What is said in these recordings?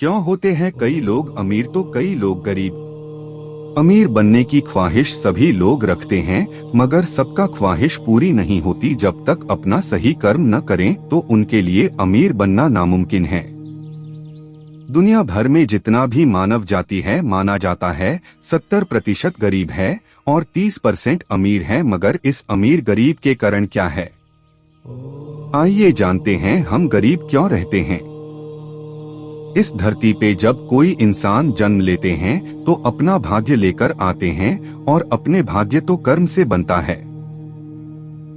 क्यों होते हैं कई लोग अमीर तो कई लोग गरीब? अमीर बनने की ख्वाहिश सभी लोग रखते हैं, मगर सबका ख्वाहिश पूरी नहीं होती। जब तक अपना सही कर्म न करें तो उनके लिए अमीर बनना नामुमकिन है। दुनिया भर में जितना भी मानव जाति है, माना जाता है 70% गरीब है और 30% अमीर है। मगर इस अमीर गरीब के कारण क्या है? आइए जानते हैं हम गरीब क्यों रहते हैं। इस धरती पे जब कोई इंसान जन्म लेते हैं तो अपना भाग्य लेकर आते हैं और अपने भाग्य तो कर्म से बनता है।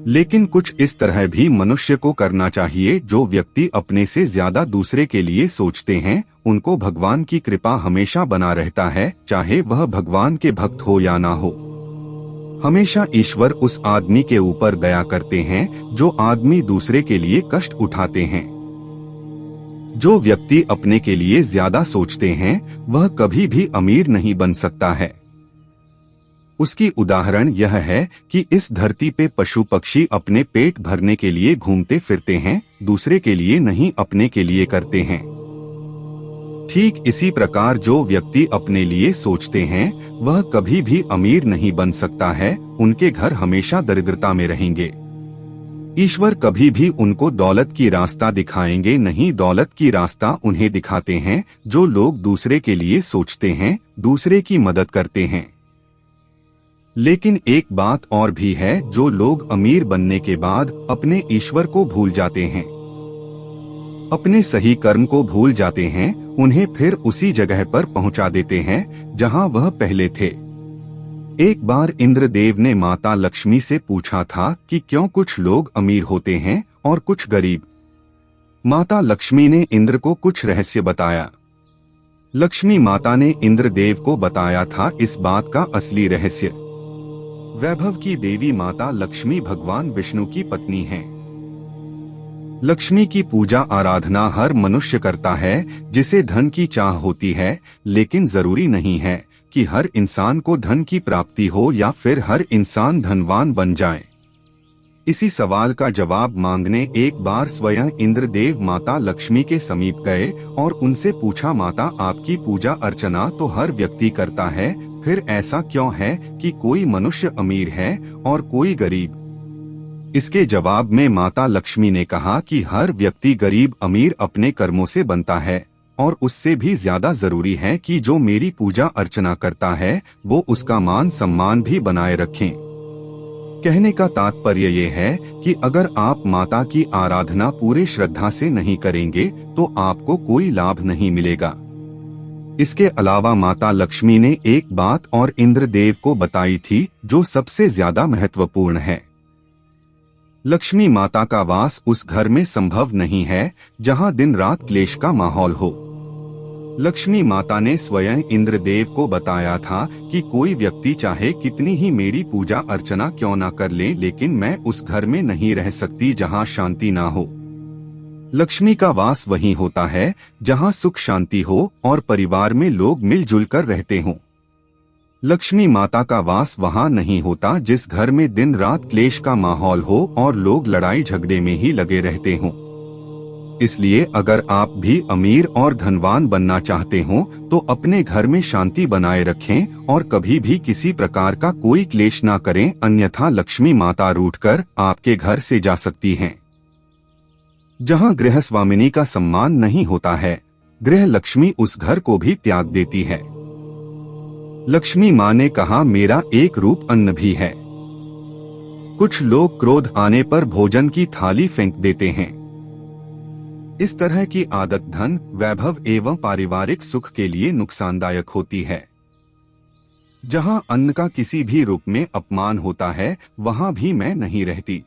लेकिन कुछ इस तरह भी मनुष्य को करना चाहिए। जो व्यक्ति अपने से ज्यादा दूसरे के लिए सोचते हैं उनको भगवान की कृपा हमेशा बना रहता है, चाहे वह भगवान के भक्त हो या ना हो। हमेशा ईश्वर उस आदमी के ऊपर दया करते हैं जो आदमी दूसरे के लिए कष्ट उठाते हैं। जो व्यक्ति अपने के लिए ज्यादा सोचते हैं वह कभी भी अमीर नहीं बन सकता है। उसकी उदाहरण यह है कि इस धरती पे पशु पक्षी अपने पेट भरने के लिए घूमते फिरते हैं, दूसरे के लिए नहीं अपने के लिए करते हैं। ठीक इसी प्रकार जो व्यक्ति अपने लिए सोचते हैं वह कभी भी अमीर नहीं बन सकता है। उनके घर हमेशा दरिद्रता में रहेंगे। ईश्वर कभी भी उनको दौलत की रास्ता दिखाएंगे नहीं, दौलत की रास्ता उन्हें दिखाते हैं जो लोग दूसरे के लिए सोचते हैं, दूसरे की मदद करते हैं। लेकिन एक बात और भी है, जो लोग अमीर बनने के बाद अपने ईश्वर को भूल जाते हैं, अपने सही कर्म को भूल जाते हैं, उन्हें फिर उसी जगह पर पहुंचा देते हैं जहां वह पहले थे। एक बार इंद्रदेव ने माता लक्ष्मी से पूछा था कि क्यों कुछ लोग अमीर होते हैं और कुछ गरीब। माता लक्ष्मी ने इंद्र को कुछ रहस्य बताया। लक्ष्मी माता ने इंद्रदेव को बताया था इस बात का असली रहस्य। वैभव की देवी माता लक्ष्मी भगवान विष्णु की पत्नी हैं। लक्ष्मी की पूजा आराधना हर मनुष्य करता है जिसे धन की चाह होती है, लेकिन जरूरी नहीं है कि हर इंसान को धन की प्राप्ति हो या फिर हर इंसान धनवान बन जाए। इसी सवाल का जवाब मांगने एक बार स्वयं इंद्रदेव माता लक्ष्मी के समीप गए और उनसे पूछा, माता आपकी पूजा अर्चना तो हर व्यक्ति करता है, फिर ऐसा क्यों है कि कोई मनुष्य अमीर है और कोई गरीब? इसके जवाब में माता लक्ष्मी ने कहा कि हर व्यक्ति गरीब अमीर अपने कर्मों से बनता है, और उससे भी ज्यादा जरूरी है कि जो मेरी पूजा अर्चना करता है वो उसका मान सम्मान भी बनाए रखें। कहने का तात्पर्य ये है कि अगर आप माता की आराधना पूरे श्रद्धा से नहीं करेंगे तो आपको कोई लाभ नहीं मिलेगा। इसके अलावा माता लक्ष्मी ने एक बात और इंद्रदेव को बताई थी जो सबसे ज्यादा महत्वपूर्ण है। लक्ष्मी माता का वास उस घर में संभव नहीं है जहां दिन रात क्लेश का माहौल हो। लक्ष्मी माता ने स्वयं इंद्रदेव को बताया था कि कोई व्यक्ति चाहे कितनी ही मेरी पूजा अर्चना क्यों ना कर ले, लेकिन मैं उस घर में नहीं रह सकती जहां शांति ना हो। लक्ष्मी का वास वहीं होता है जहां सुख शांति हो और परिवार में लोग मिलजुल कर रहते हों। लक्ष्मी माता का वास वहां नहीं होता जिस घर में दिन रात क्लेश का माहौल हो और लोग लड़ाई झगड़े में ही लगे रहते हों। इसलिए अगर आप भी अमीर और धनवान बनना चाहते हो तो अपने घर में शांति बनाए रखें और कभी भी किसी प्रकार का कोई क्लेश ना करें, अन्यथा लक्ष्मी माता रूठकर आपके घर से जा सकती हैं। जहां गृह स्वामिनी का सम्मान नहीं होता है, गृह लक्ष्मी उस घर को भी त्याग देती है। लक्ष्मी माँ ने कहा, मेरा एक रूप अन्न भी है। कुछ लोग क्रोध आने पर भोजन की थाली फेंक देते हैं। इस तरह की आदत धन, वैभव एवं पारिवारिक सुख के लिए नुकसानदायक होती है। जहां अन्न का किसी भी रूप में अपमान होता है वहां भी मैं नहीं रहती।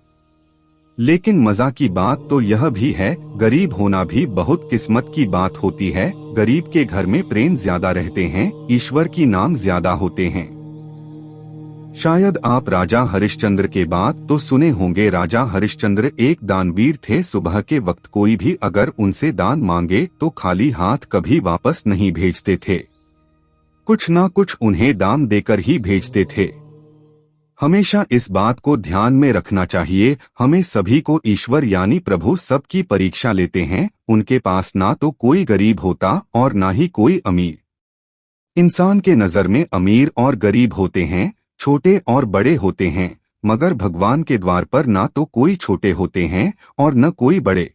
लेकिन मजा की बात तो यह भी है, गरीब होना भी बहुत किस्मत की बात होती है। गरीब के घर में प्रेम ज्यादा रहते हैं, ईश्वर की नाम ज्यादा होते हैं। शायद आप राजा हरिश्चंद्र के बात तो सुने होंगे। राजा हरिश्चंद्र एक दानवीर थे। सुबह के वक्त कोई भी अगर उनसे दान मांगे तो खाली हाथ कभी वापस नहीं भेजते थे, कुछ ना कुछ उन्हें दान देकर ही भेजते थे। हमेशा इस बात को ध्यान में रखना चाहिए, हमें सभी को ईश्वर यानी प्रभु सबकी परीक्षा लेते हैं। उनके पास ना तो कोई गरीब होता और ना ही कोई अमीर। इंसान के नजर में अमीर और गरीब होते हैं, छोटे और बड़े होते हैं, मगर भगवान के द्वार पर ना तो कोई छोटे होते हैं और न कोई बड़े।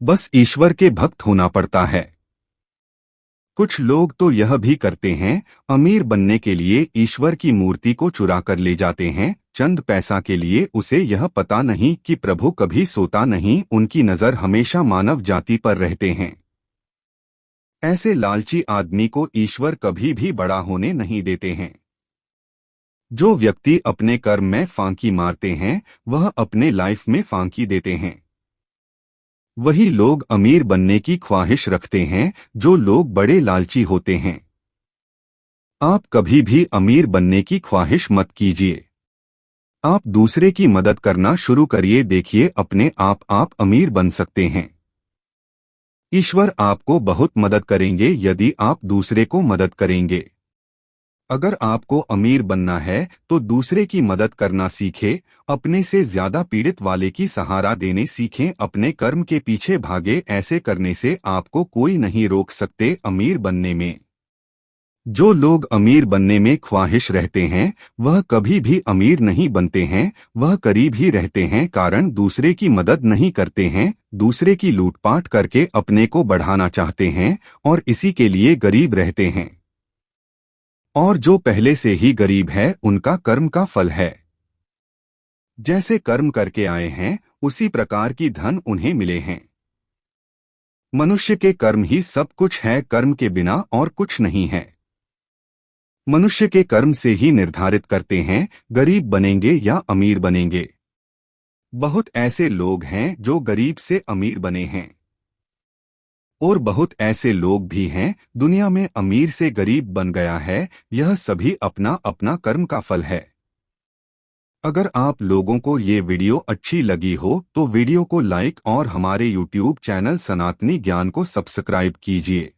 बस ईश्वर के भक्त होना पड़ता है। कुछ लोग तो यह भी करते हैं, अमीर बनने के लिए ईश्वर की मूर्ति को चुरा कर ले जाते हैं, चंद पैसा के लिए। उसे यह पता नहीं कि प्रभु कभी सोता नहीं, उनकी नजर हमेशा मानव जाति पर रहते हैं। ऐसे लालची आदमी को ईश्वर कभी भी बड़ा होने नहीं देते हैं। जो व्यक्ति अपने कर्म में फांकी मारते हैं, वह अपने लाइफ में फांकी देते हैं। वही लोग अमीर बनने की ख्वाहिश रखते हैं, जो लोग बड़े लालची होते हैं। आप कभी भी अमीर बनने की ख्वाहिश मत कीजिए। आप दूसरे की मदद करना शुरू करिए, देखिए अपने आप अमीर बन सकते हैं। ईश्वर आपको बहुत मदद करेंगे यदि आप दूसरे को मदद करेंगे। अगर आपको अमीर बनना है तो दूसरे की मदद करना सीखें, अपने से ज्यादा पीड़ित वाले की सहारा देने सीखें, अपने कर्म के पीछे भागे। ऐसे करने से आपको कोई नहीं रोक सकते अमीर बनने में। जो लोग अमीर बनने में ख्वाहिश रहते हैं, वह कभी भी अमीर नहीं बनते हैं। वह करीब ही रहते हैं, कारण दूसरे की मदद नहीं करते हैं, दूसरे की लूटपाट करके अपने को बढ़ाना चाहते हैं और इसी के लिए गरीब रहते हैं। और जो पहले से ही गरीब है, उनका कर्म का फल है। जैसे कर्म करके आए हैं, उसी प्रकार की धन उन्हें मिले हैं। मनुष्य के कर्म ही सब कुछ है, कर्म के बिना और कुछ नहीं है। मनुष्य के कर्म से ही निर्धारित करते हैं गरीब बनेंगे या अमीर बनेंगे। बहुत ऐसे लोग हैं जो गरीब से अमीर बने हैं, और बहुत ऐसे लोग भी हैं दुनिया में अमीर से गरीब बन गया है। यह सभी अपना अपना कर्म का फल है। अगर आप लोगों को ये वीडियो अच्छी लगी हो तो वीडियो को लाइक और हमारे YouTube चैनल सनातनी ज्ञान को सब्सक्राइब कीजिए।